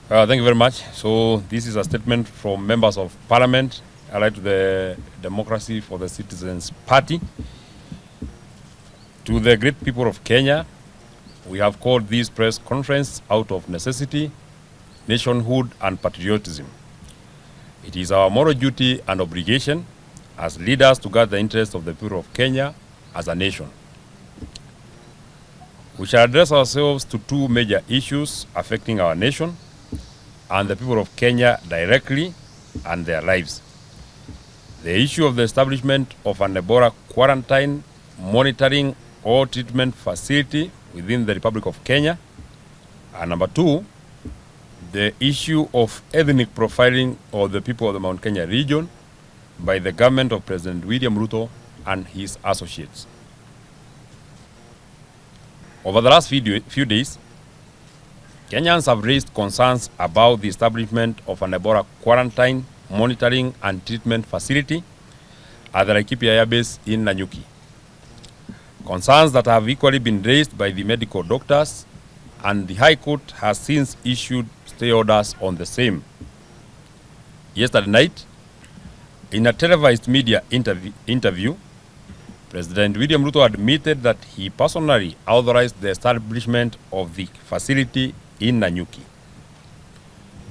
Thank you very much. So this is a statement from members of parliament allied to the Democracy for the Citizens Party. To the great people of Kenya, we have called this press conference out of necessity, nationhood and patriotism. It is our moral duty and obligation as leaders to guard the interests of the people of Kenya as a nation. We shall address ourselves to two major issues affecting our nation and the people of Kenya directly and their lives. The issue of the establishment of an Ebola quarantine, monitoring or treatment facility within the Republic of Kenya. And number two, the issue of ethnic profiling of the people of the Mount Kenya region by the government of President William Ruto and his associates. Over the last few days, Kenyans have raised concerns about the establishment of an Ebola quarantine, monitoring and treatment facility at the Laikipia Airbase in Nanyuki. Concerns that have equally been raised by the medical doctors, and the High Court has since issued stay orders on the same. Yesterday night, in a televised media interview, President William Ruto admitted that he personally authorized the establishment of the facility in Nanyuki.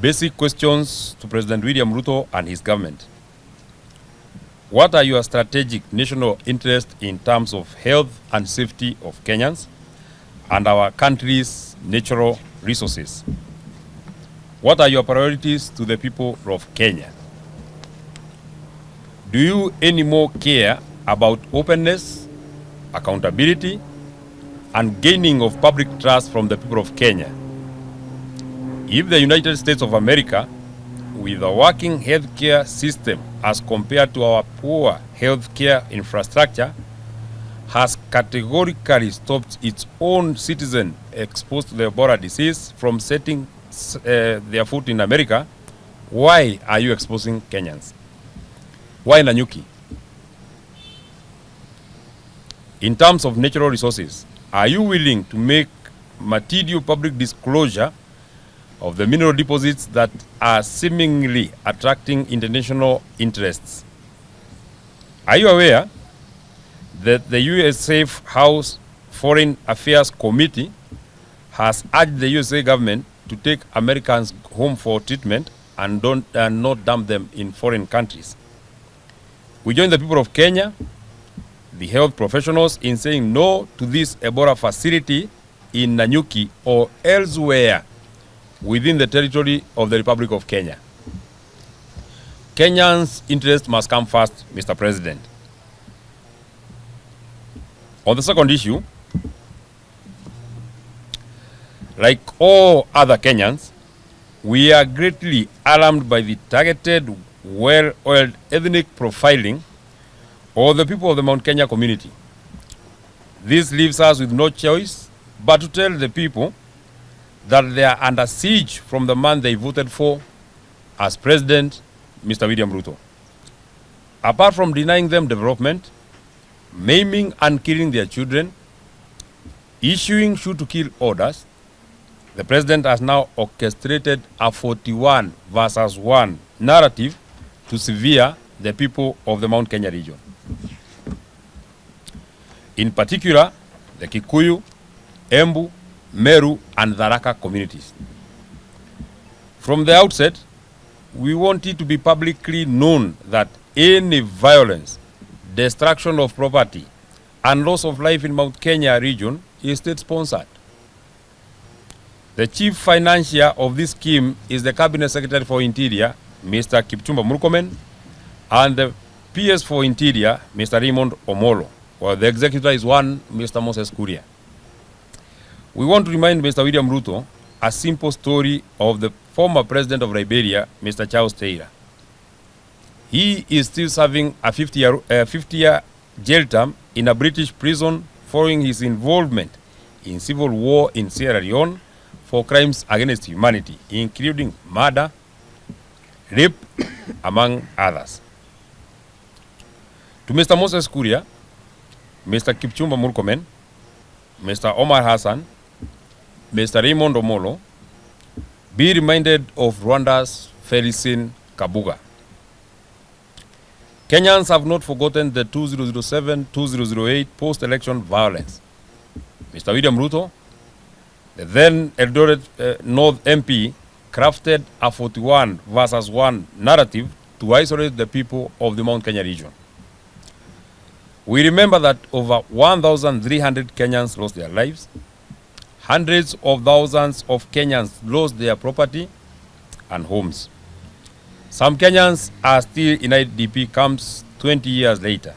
Basic questions to President William Ruto and his government. What are your strategic national interests in terms of health and safety of Kenyans and our country's natural resources? What are your priorities to the people of Kenya? Do you any more care about openness, accountability, and gaining of public trust from the people of Kenya? If the United States of America, with a working healthcare system as compared to our poor healthcare infrastructure, has categorically stopped its own citizens exposed to the Ebola disease from setting their foot in America, why are you exposing Kenyans? Why Nanyuki? In terms of natural resources, are you willing to make material public disclosure of the mineral deposits that are seemingly attracting international interests? Are you aware that the US Safe House Foreign Affairs Committee has urged the USA government to take Americans home for treatment and not dump them in foreign countries? We join the people of Kenya, the health professionals, in saying no to this Ebola facility in Nanyuki or elsewhere within the territory of the Republic of Kenya. Kenyans' interest must come first, Mr. President. On the second issue, like all other Kenyans, we are greatly alarmed by the targeted, well-oiled ethnic profiling of the people of the Mount Kenya community. This leaves us with no choice but to tell the people that they are under siege from the man they voted for as president, Mr. William Ruto. Apart from denying them development, maiming and killing their children, issuing shoot-to-kill orders, the president has now orchestrated a 41 versus 1 narrative to sever the people of the Mount Kenya region. In particular, the Kikuyu, Embu, Meru, and Tharaka communities. From the outset, we want it to be publicly known that any violence, destruction of property, and loss of life in Mount Kenya region is state-sponsored. The chief financier of this scheme is the Cabinet Secretary for Interior, Mr. Kipchumba Murkomen, and the PS for Interior, Mr. Raymond Omolo, while the executor is one Mr. Moses Kuria. We want to remind Mr. William Ruto a simple story of the former president of Liberia, Mr. Charles Taylor. He is still serving a 50-year jail term in a British prison following his involvement in civil war in Sierra Leone for crimes against humanity, including murder, rape, among others. To Mr. Moses Kuria, Mr. Kipchumba Murkomen, Mr. Omar Hassan, Mr. Raymond Omolo, Be reminded of Rwanda's Felicien Kabuga. Kenyans have not forgotten the 2007-2008 post-election violence. Mr. William Ruto, the then Eldoret North MP, crafted a 41 versus 1 narrative to isolate the people of the Mount Kenya region. We remember that over 1,300 Kenyans lost their lives. Hundreds of thousands of Kenyans lost their property and homes. Some Kenyans are still in IDP camps 20 years later.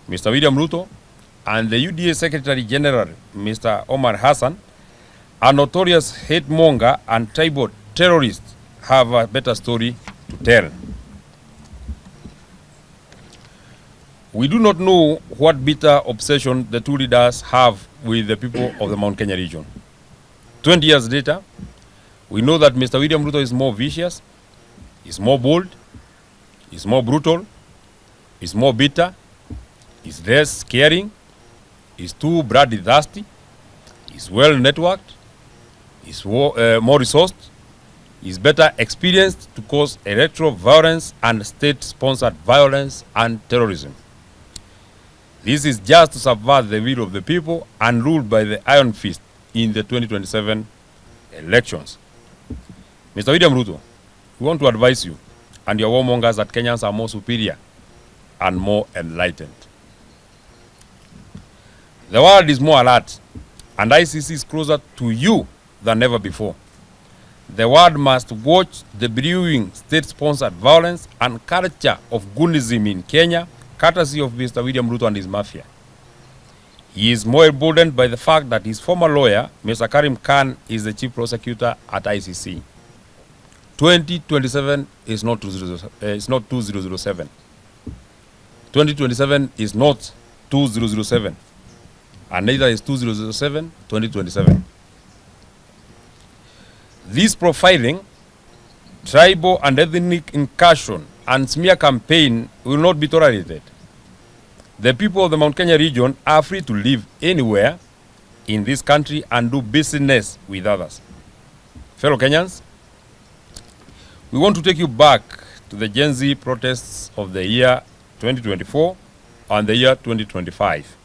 Mr. William Ruto and the UDA Secretary General, Mr. Omar Hassan, a notorious hate monger and tribal terrorist, have a better story to tell. We do not know what bitter obsession the two leaders have with the people of the Mount Kenya region. 20 years later, we know that Mr. William Ruto is more vicious, is more bold, is more brutal, is more bitter, is less caring, is too bloodthirsty, is well networked, is more resourced, is better experienced to cause electoral violence and state-sponsored violence and terrorism. This is just to subvert the will of the people and ruled by the iron fist in the 2027 elections. Mr. William Ruto, we want to advise you and your warmongers that Kenyans are more superior and more enlightened. The world is more alert, and ICC is closer to you than ever before. The world must watch the brewing state-sponsored violence and culture of goonism in Kenya, courtesy of Mr. William Ruto and his mafia. He is more emboldened by the fact that his former lawyer, Mr. Karim Khan, is the chief prosecutor at ICC. 2027 is not 2007. 2027 is not 2007. And neither is 2007, 2027. This profiling, tribal and ethnic incursion, and smear campaign will not be tolerated. The people of the Mount Kenya region are free to live anywhere in this country and do business with others. Fellow Kenyans, we want to take you back to the Gen Z protests of the year 2024 and the year 2025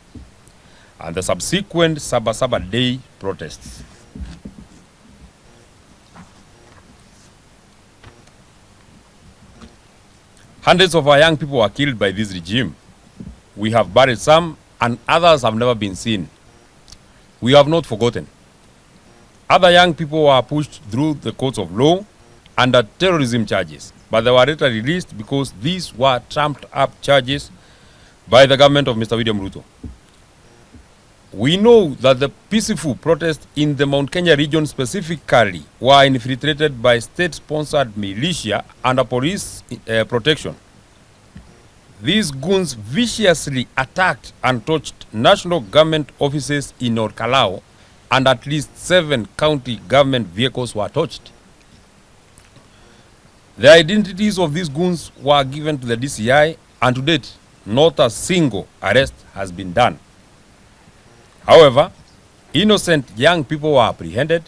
and the subsequent Sabasaba Day protests. Hundreds of our young people were killed by this regime. We have buried some, and others have never been seen. We have not forgotten. Other young people were pushed through the courts of law under terrorism charges, but they were later released because these were trumped up charges by the government of Mr. William Ruto. We know that the peaceful protests in the Mount Kenya region specifically were infiltrated by state-sponsored militia under police protection. These goons viciously attacked and torched national government offices in North Kalau, and at least 7 county government vehicles were torched. The identities of these goons were given to the DCI, and to date, not a single arrest has been done. However, innocent young people were apprehended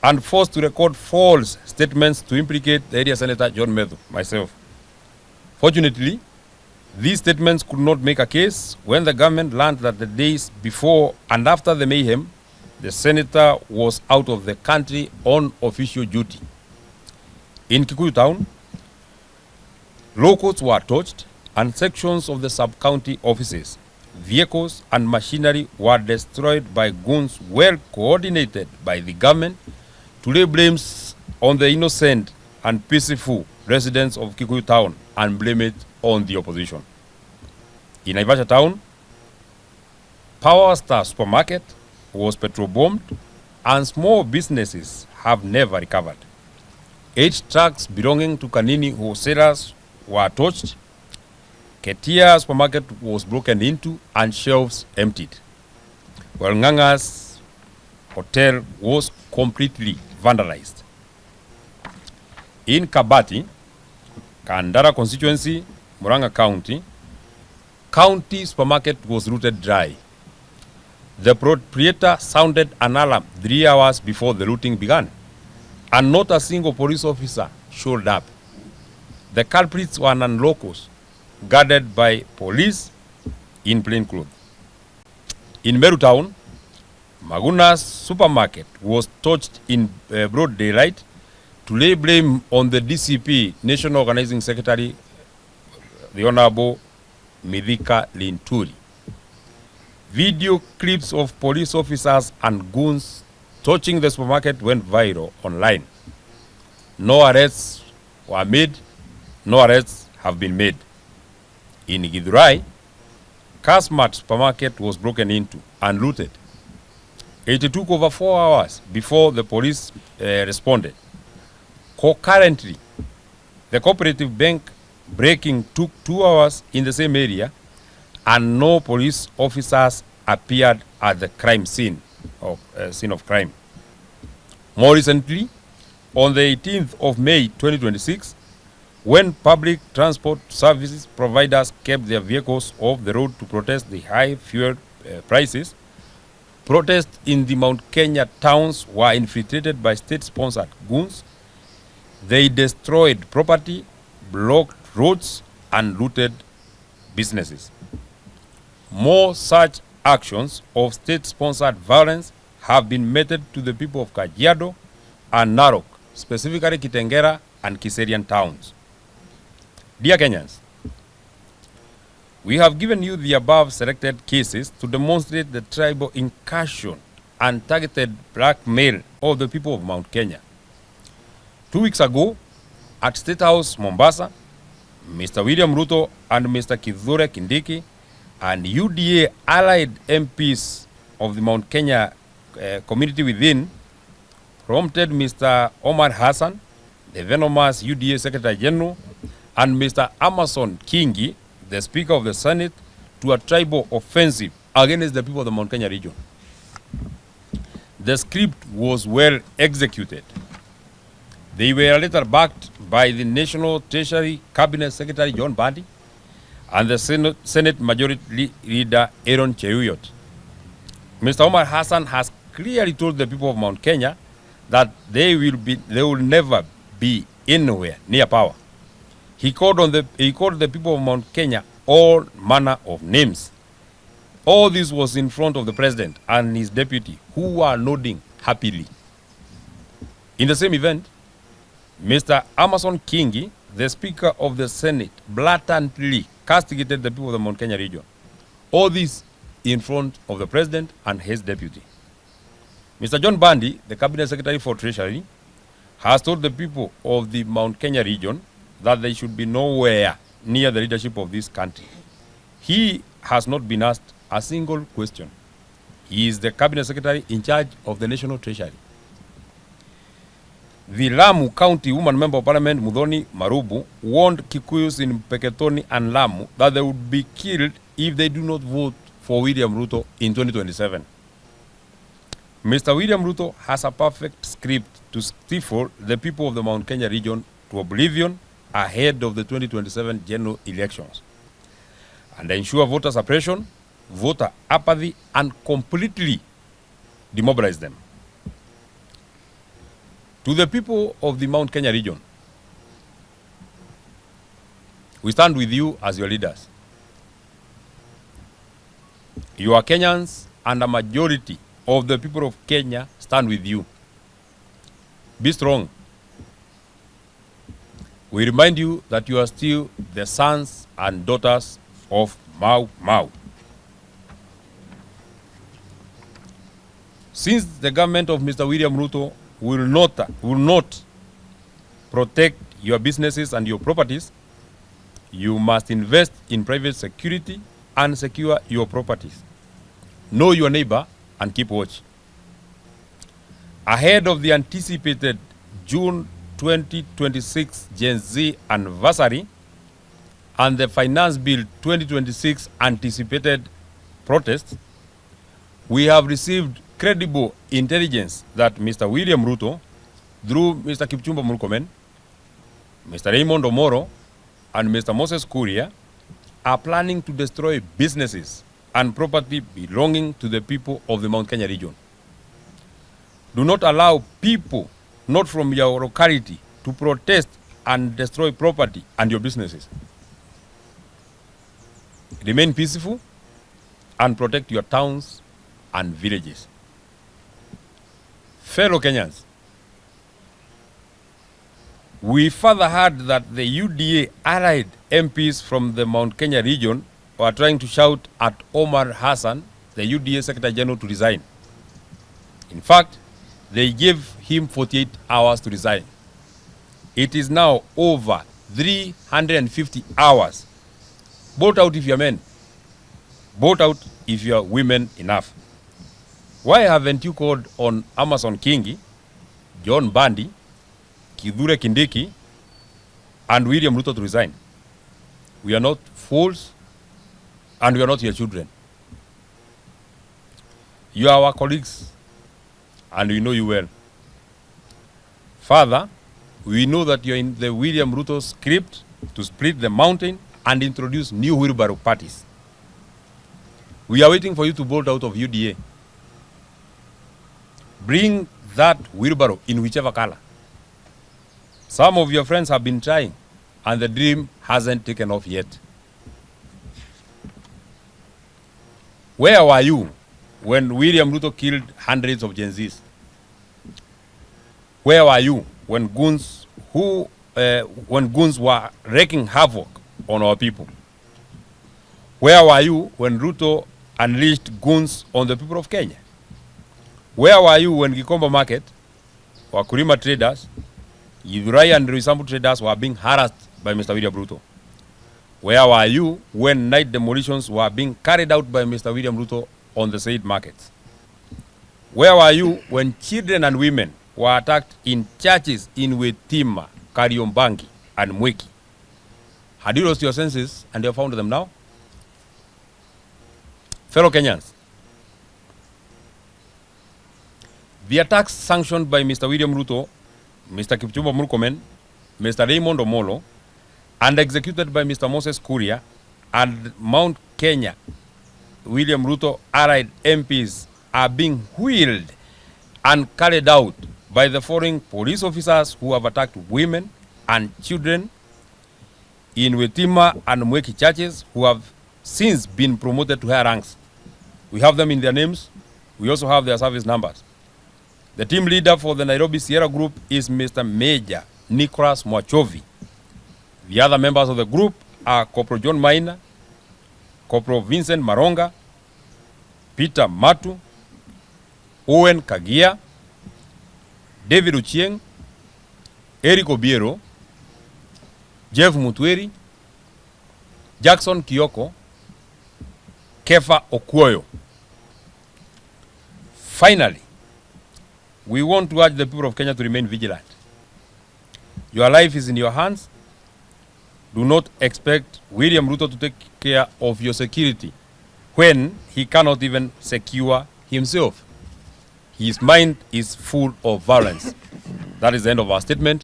and forced to record false statements to implicate the area Senator John Medhu, myself. Fortunately, these statements could not make a case when the government learned that the days before and after the mayhem, the senator was out of the country on official duty. In Kikuyu town, locals were torched and sections of the sub-county offices, vehicles and machinery were destroyed by goons well coordinated by the government to lay blames on the innocent and peaceful residents of Kikuyu town and blame it on the opposition. In Naivasha town, Power Star supermarket was petrol bombed and small businesses have never recovered. 8 trucks belonging to Kanini wholesalers were torched. Ketia supermarket was broken into and shelves emptied, while Nganga's hotel was completely vandalized. In Kabati, Kandara constituency, Murang'a County, county supermarket was looted dry. The proprietor sounded an alarm 3 hours before the looting began. and not a single police officer showed up. The culprits were non-locals, guarded by police in plain clothes. In Meru Town, Maguna's supermarket was torched in broad daylight to lay blame on the DCP, National Organizing Secretary, the Honorable Mithika Linturi. Video clips of police officers and goons torching the supermarket went viral online. No arrests were made, no arrests have been made. In Githurai, Kasmat supermarket was broken into and looted. It took over 4 hours before the police responded. Concurrently, the cooperative bank breaking took 2 hours in the same area, and no police officers appeared at the crime scene of crime. More recently, on the 18th of May 2026, when public transport services providers kept their vehicles off the road to protest the high fuel prices, protests in the Mount Kenya towns were infiltrated by state-sponsored goons. They destroyed property, blocked roads, and looted businesses. More such actions of state-sponsored violence have been meted to the people of Kajiado and Narok, specifically Kitengera and Kiserian towns. Dear Kenyans, we have given you the above selected cases to demonstrate the tribal incursion and targeted blackmail of the people of Mount Kenya. 2 weeks ago, at State House, Mombasa, Mr. William Ruto and Mr. Kithure Kindiki and UDA allied MPs of the Mount Kenya community within prompted Mr. Omar Hassan, the venomous UDA Secretary General, and Mr. Amason Kingi, the Speaker of the Senate, to a tribal offensive against the people of the Mount Kenya region. The script was well executed. They were later backed by the National Treasury Cabinet Secretary John Bandi and the Senate Majority Leader Aaron Cheruiyot. Mr. Omar Hassan has clearly told the people of Mount Kenya that they will never be anywhere near power. He called the people of Mount Kenya all manner of names. All this was in front of the president and his deputy, who were nodding happily. In the same event, Mr. Amason Kingi, the Speaker of the Senate, blatantly castigated the people of the Mount Kenya region. All this in front of the president and his deputy. Mr. John Bandi, the Cabinet Secretary for Treasury, has told the people of the Mount Kenya region that they should be nowhere near the leadership of this country. He has not been asked a single question. He is the Cabinet Secretary in charge of the National Treasury. The Lamu County Woman Member of Parliament Muthoni Marubu warned Kikuyus in Peketoni and Lamu that they would be killed if they do not vote for William Ruto in 2027. Mr. William Ruto has a perfect script to stifle the people of the Mount Kenya region to oblivion ahead of the 2027 general elections and ensure voter suppression, voter apathy, and completely demobilize them. To the people of the Mount Kenya region, we stand with you as your leaders. You are Kenyans, and a majority of the people of Kenya stand with you. Be strong. We remind you that you are still the sons and daughters of Mau Mau. Since the government of Mr. William Ruto will not protect your businesses and your properties, you must invest in private security and secure your properties. Know your neighbor and keep watch. Ahead of the anticipated June 2026 Gen Z anniversary and the Finance Bill 2026 anticipated protest, we have received credible intelligence that Mr. William Ruto, through Mr. Kipchumba Murkomen, Mr. Raymond Omoro, and Mr. Moses Kuria, are planning to destroy businesses and property belonging to the people of the Mount Kenya region. Do not allow people not from your locality, to protest and destroy property and your businesses. Remain peaceful and protect your towns and villages. Fellow Kenyans, we further heard that the UDA allied MPs from the Mount Kenya region were trying to shout at Omar Hassan, the UDA Secretary General, to resign. In fact, they gave him 48 hours to resign. It is now over 350 hours. Vote out if you're men. Vote out if you're women enough. Why haven't you called on Amason Kingi, John Bandi, Kithure Kindiki, and William Ruto to resign? We are not fools, and we are not your children. You are our colleagues, and we know you well. Further, we know that you're in the William Ruto script to split the mountain and introduce new wheelbarrow parties. We are waiting for you to vote out of UDA. Bring that wheelbarrow in whichever color. Some of your friends have been trying, and the dream hasn't taken off yet. Where were you when William Ruto killed hundreds of Gen Zs? Where were you when goons were wreaking havoc on our people? Where were you when Ruto unleashed goons on the people of Kenya? Where were you when Gikomba Market, Wakulima traders, Githurai and Roysambu traders were being harassed by Mr. William Ruto? Where were you when night demolitions were being carried out by Mr. William Ruto on the said markets? Where were you when children and women were attacked in churches in Wetima, Kariombangi, and Mweki? Had you lost your senses and you have found them now? Fellow Kenyans, the attacks sanctioned by Mr. William Ruto, Mr. Kipchumba Murkomen, Mr. Raymond Omolo, and executed by Mr. Moses Kuria and Mount Kenya William Ruto allied MPs are being wheeled and carried out by the foreign police officers who have attacked women and children in Wetima and Mweki churches, who have since been promoted to higher ranks. We have them in their names. We also have their service numbers. The team leader for the Nairobi Sierra Group is Mr. Major Nicholas Mwachovi. The other members of the group are Corporal John Maina, Corporal Vincent Maronga, Peter Matu, Owen Kagia, David Uchieng, Eric Obiero, Jeff Mutweri, Jackson Kioko, Kefa Okuoyo. Finally, we want to urge the people of Kenya to remain vigilant. Your life is in your hands. Do not expect William Ruto to take care of your security when he cannot even secure himself. His mind is full of violence. That is the end of our statement.